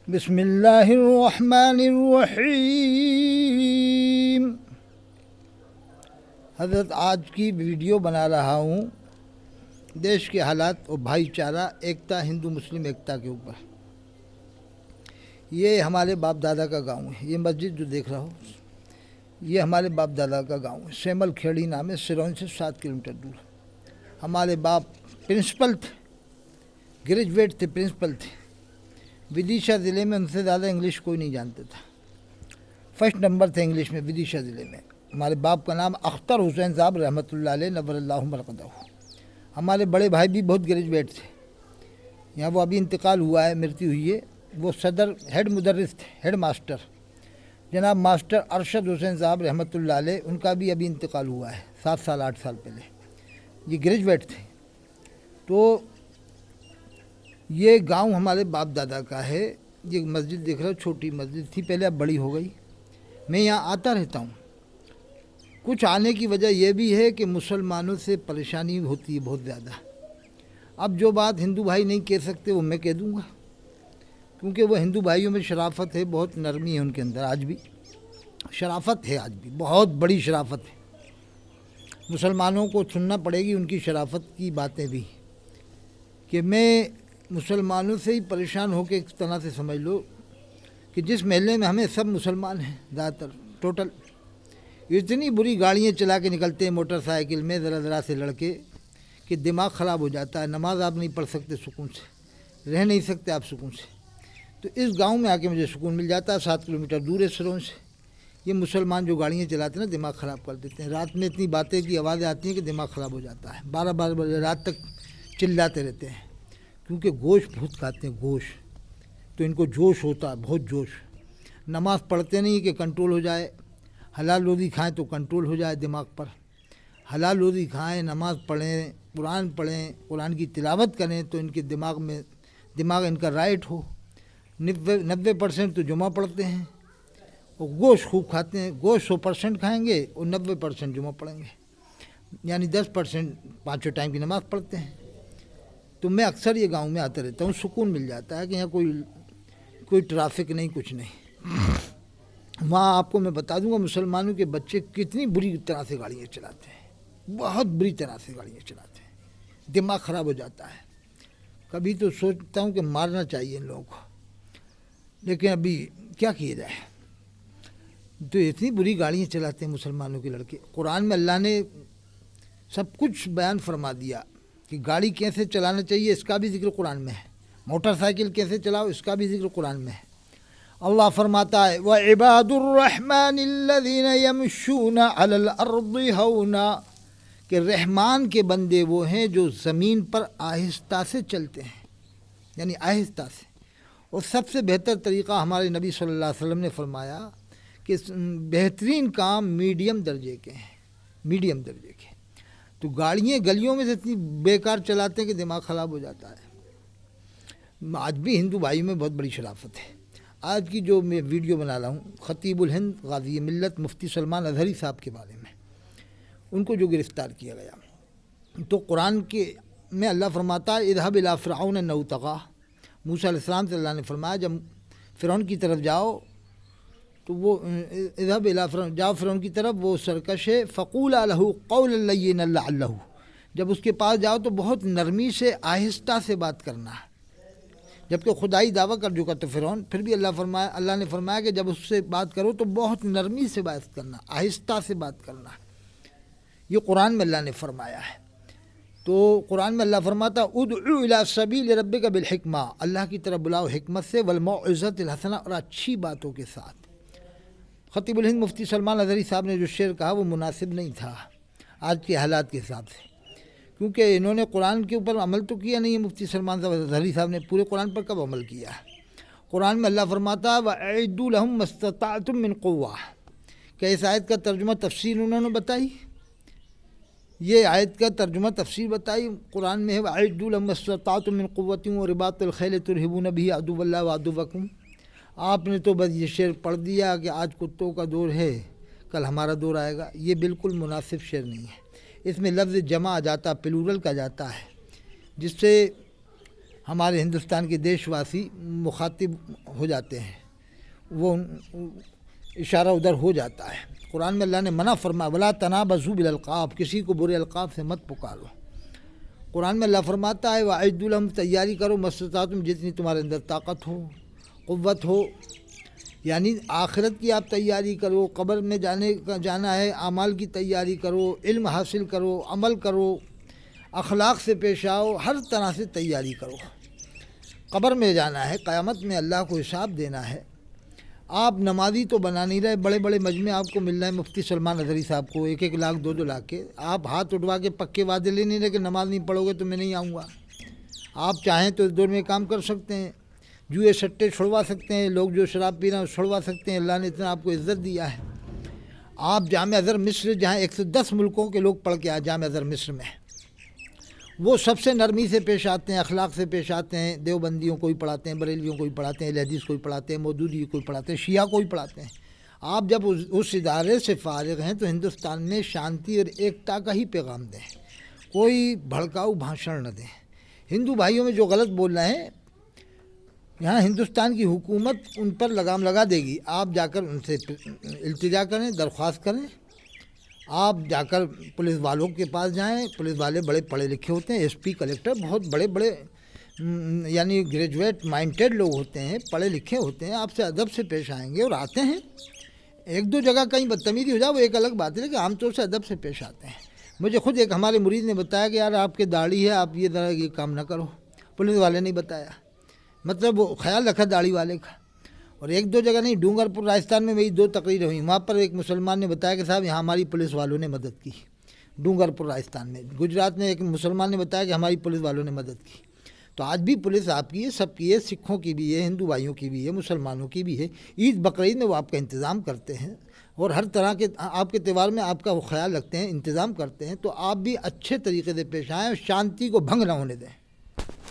بسم اللہ الرحمن الرحیم۔ حضرت آج کی ویڈیو بنا رہا ہوں دیش کے حالات اور بھائی چارہ ایکتا، ہندو مسلم ایکتا کے اوپر۔ یہ ہمارے باپ دادا کا گاؤں ہے، یہ مسجد جو دیکھ رہا ہو یہ ہمارے باپ دادا کا گاؤں ہے۔ سیمل کھیڑی نام ہے، سرون سے 7 کلومیٹر دور۔ ہمارے باپ پرنسپل تھے، گریجویٹ تھے، پرنسپل تھے۔ ودیشا ضلع میں ان سے زیادہ انگلش کوئی نہیں جانتا تھا، فرسٹ نمبر تھے انگلش میں ودیشا ضلع میں۔ ہمارے باپ کا نام اختر حسین صاحب رحمۃ اللہ علیہ نور اللہ مرقدہ۔ ہمارے بڑے بھائی بھی بہت گریجویٹ تھے، یہاں وہ ابھی انتقال ہوا ہے، مرتیو ہوئی ہے۔ وہ صدر ہیڈ مدرس تھے، ہیڈ ماسٹر جناب ماسٹر ارشد حسین صاحب رحمۃ اللہ علیہ، ان کا بھی ابھی انتقال ہوا ہے 7 سال 8 سال پہلے۔ یہ گریجویٹ تھے۔ تو یہ گاؤں ہمارے باپ دادا کا ہے۔ یہ مسجد دیکھ رہا ہو، چھوٹی مسجد تھی پہلے، اب بڑی ہو گئی۔ میں یہاں آتا رہتا ہوں۔ کچھ آنے کی وجہ یہ بھی ہے کہ مسلمانوں سے پریشانی ہوتی ہے بہت زیادہ۔ اب جو بات ہندو بھائی نہیں کہہ سکتے وہ میں کہہ دوں گا، کیونکہ وہ ہندو بھائیوں میں شرافت ہے، بہت نرمی ہے ان کے اندر، آج بھی شرافت ہے، آج بھی بہت بڑی شرافت ہے۔ مسلمانوں کو سننا پڑے گی ان کی شرافت کی باتیں بھی، کہ میں مسلمانوں سے ہی پریشان ہو کے اس طرح سے سمجھ لو کہ جس محلے میں ہمیں سب مسلمان ہیں زیادہ تر ٹوٹل، اتنی بری گاڑیاں چلا کے نکلتے ہیں موٹر سائیکل میں ذرا سے لڑکے کہ دماغ خراب ہو جاتا ہے۔ نماز آپ نہیں پڑھ سکتے سکون سے، رہ نہیں سکتے آپ سکون سے۔ تو اس گاؤں میں آ کے مجھے سکون مل جاتا ہے، 7 کلومیٹر دور ہے سرون سے۔ یہ مسلمان جو گاڑیاں چلاتے ہیں نا دماغ خراب کر دیتے ہیں، رات میں اتنی باتیں کی آوازیں آتی ہیں کہ دماغ خراب ہو جاتا ہے، 12 بجے رات تک چلاتے رہتے ہیں، کیونکہ گوشت بہت کھاتے ہیں، گوشت تو ان کو جوش ہوتا ہے، بہت جوش۔ نماز پڑھتے نہیں کہ کنٹرول ہو جائے، حلال روزی کھائیں تو کنٹرول ہو جائے دماغ پر۔ حلال روزی کھائیں، نماز پڑھیں، پڑھیں، قرآن کی تلاوت کریں تو ان کے دماغ ان کا رائٹ ہو۔ 90% تو جمعہ پڑھتے ہیں اور گوشت خوب کھاتے ہیں۔ گوشت 100% کھائیں گے اور 90% جمعہ پڑھیں گے، یعنی 10% 5 ٹائم کی نماز پڑھتے ہیں۔ تو میں اکثر یہ گاؤں میں آتا رہتا ہوں، سکون مل جاتا ہے کہ یہاں کوئی ٹرافک نہیں، کچھ نہیں۔ وہاں آپ کو میں بتا دوں گا مسلمانوں کے بچے کتنی بری طرح سے گاڑیاں چلاتے ہیں، بہت بری طرح سے گاڑیاں چلاتے ہیں، دماغ خراب ہو جاتا ہے۔ کبھی تو سوچتا ہوں کہ مارنا چاہیے ان لوگوں کو، لیکن ابھی کیا کیا جائے۔ تو اتنی بری گاڑیاں چلاتے ہیں مسلمانوں کے لڑکے۔ قرآن میں اللہ نے سب کچھ بیان فرما دیا کہ گاڑی کیسے چلانا چاہیے، اس کا بھی ذکر قرآن میں ہے۔ موٹر سائیکل کیسے چلاؤ، اس کا بھی ذکر قرآن میں ہے۔ اللہ فرماتا ہے وَعِبَادُ الرَّحْمَنِ الَّذِينَ يَمْشُونَ عَلَى الْأَرْضِ هَوْنًا، کہ رحمان کے بندے وہ ہیں جو زمین پر آہستہ سے چلتے ہیں، یعنی آہستہ سے۔ اور سب سے بہتر طریقہ ہمارے نبی صلی اللہ علیہ وسلم نے فرمایا کہ بہترین کام میڈیم درجے کے ہیں، میڈیم درجے کے۔ تو گاڑیاں گلیوں میں سے اتنی بیکار چلاتے ہیں کہ دماغ خراب ہو جاتا ہے۔ آج بھی ہندو بھائیوں میں بہت بڑی شرافت ہے۔ آج کی جو میں ویڈیو بنا رہا ہوں خطیب الہند غازی ملت مفتی سلمان اظہری صاحب کے بارے میں، ان کو جو گرفتار کیا گیا، تو قرآن کے میں اللہ فرماتا ہے اذهب الى فرعون انه طغى، موسیٰ علیہ السلام سے اللہ نے فرمایا جب فرعون کی طرف جاؤ تو وہ اذهب الى فرعون، جاؤ فرعون کی طرف، وہ سرکش ہے، فقولا له قولا لینا لعلہ، جب اس کے پاس جاؤ تو بہت نرمی سے آہستہ سے بات کرنا ہے، جبکہ خدائی دعویٰ کر چکا تو فرعون، پھر بھی اللہ نے فرمایا کہ جب اس سے بات کرو تو بہت نرمی سے بات کرنا، آہستہ سے بات کرنا۔ یہ قرآن میں اللہ نے فرمایا ہے۔ تو قرآن میں اللہ فرماتا ادعو الی سبیل ربک بالحکمہ، اللہ کی طرف بلاؤ حکمت سے، والموعظۃ الحسنہ، اور اچھی باتوں کے ساتھ۔ خطیب الہند مفتی سلمان اظہری صاحب نے جو شعر کہا وہ مناسب نہیں تھا آج کے حالات کے حساب سے، کیونکہ انہوں نے قرآن کے اوپر عمل تو کیا نہیں ہے۔ مفتی سلمان اظہری صاحب نے پورے قرآن پر کب عمل کیا ہے؟ قرآن میں اللہ فرماتا وَأَعِدُّوا لَهُم مَّا اسْتَطَعْتُم مِّن قُوَّةٍ، کہ اس آیت کا ترجمہ تفسیر انہوں نے بتائی، یہ آیت کا ترجمہ تفسیر بتائی قرآن میں ہے وَأَعِدُّوا لَهُم مَّا اسْتَطَعْتُم مِّن قُوَّةٍ وَرِبَاطِ الْخَيْلِ تُرْهِبُونَ بِهِ عَدُوَّ اللَّهِ وَعَدُوَّكُمْ۔ آپ نے تو بس یہ شعر پڑھ دیا کہ آج کتوں کا دور ہے، کل ہمارا دور آئے گا، یہ بالکل مناسب شعر نہیں ہے۔ اس میں لفظ جمع آ جاتا، پلورل کا جاتا ہے، جس سے ہمارے ہندوستان کے دیش واسی مخاطب ہو جاتے ہیں، وہ اشارہ ادھر ہو جاتا ہے۔ قرآن میں اللہ نے منع فرمایا ولا تنابزوا بالالقاب، کسی کو برے القاب سے مت پکارو۔ قرآن میں اللہ فرماتا ہے وَأَعِدُّوا لَهُمْ، تیاری کرو مَسْتَطَعْتُمْ، جتنی تمہارے اندر طاقت ہو، قوت ہو، یعنی آخرت کی آپ تیاری کرو، قبر میں جانا ہے، اعمال کی تیاری کرو، علم حاصل کرو، عمل کرو، اخلاق سے پیش آؤ، ہر طرح سے تیاری کرو۔ قبر میں جانا ہے، قیامت میں اللہ کو حساب دینا ہے۔ آپ نمازی تو بنا نہیں رہے، بڑے بڑے مجمع آپ کو مل رہے ہیں، مفتی سلمان اظہری صاحب کو 1-1 لاکھ 2-2 لاکھ کے، آپ ہاتھ اٹھوا کے پکے وعدے لے نہیں رہے کہ نماز نہیں پڑھو گے تو میں نہیں آؤں گا۔ آپ چاہیں تو اس دور میں کام کر سکتے ہیں، جوئے سٹے چھڑوا سکتے ہیں، لوگ جو شراب پی رہے ہیں چھڑوا سکتے ہیں، اللہ نے اتنا آپ کو عزت دیا ہے۔ آپ جامعہ ازہر مصر، جہاں 110 ملکوں کے لوگ پڑھ کے آئے جامعہ ازہر مصر میں، وہ سب سے نرمی سے پیش آتے ہیں، اخلاق سے پیش آتے ہیں، دیوبندیوں کو ہی پڑھاتے ہیں، بریلویوں کو ہی پڑھاتے ہیں، اہل حدیث کو ہی پڑھاتے ہیں، مودودی کو ہی پڑھاتے ہیں، شیعہ کو ہی پڑھاتے ہیں۔ آپ جب اس ادارے سے فارغ ہیں تو ہندوستان میں شانتی اور ایکتا کا ہی پیغام دیں، کوئی بھڑکاؤ بھاشن نہ دیں۔ ہندو بھائیوں میں جو غلط بول رہے ہیں، یہاں ہندوستان کی حکومت ان پر لگام لگا دے گی، آپ جا کر ان سے التجا کریں، درخواست کریں، آپ جا کر پولیس والوں کے پاس جائیں، پولیس والے بڑے پڑھے لکھے ہوتے ہیں، ایس پی کلیکٹر بہت بڑے بڑے یعنی گریجویٹ مائنڈیڈ لوگ ہوتے ہیں، پڑھے لکھے ہوتے ہیں، آپ سے ادب سے پیش آئیں گے اور آتے ہیں۔ 1-2 جگہ کہیں بدتمیزی ہو جائے وہ ایک الگ بات ہے، لیکن عام طور سے ادب سے پیش آتے ہیں۔ مجھے خود ایک ہمارے مرید نے بتایا کہ یار آپ کے داڑھی ہے، آپ یہ کام نہ کرو، پولیس والے نے بتایا، مطلب وہ خیال رکھا داڑھی والے کا۔ اور 1-2 جگہ نہیں، ڈونگرپور راجستھان میں میری 2 تقریریں ہوئیں، وہاں پر ایک مسلمان نے بتایا کہ صاحب یہاں ہماری پولیس والوں نے مدد کی، ڈونگرپور راجستھان میں۔ گجرات میں ایک مسلمان نے بتایا کہ ہماری پولیس والوں نے مدد کی۔ تو آج بھی پولیس آپ کی ہے، سب کی ہے، سکھوں کی بھی ہے، ہندو بھائیوں کی بھی ہے، مسلمانوں کی بھی ہے۔ عید بقرعید میں وہ آپ کا انتظام کرتے ہیں اور ہر طرح کے آپ کے تہوار میں آپ کا وہ خیال رکھتے ہیں، انتظام کرتے ہیں۔ تو آپ بھی اچھے طریقے سے پیش آئیں اور شانتی کو بھنگ نہ ہونے دیں۔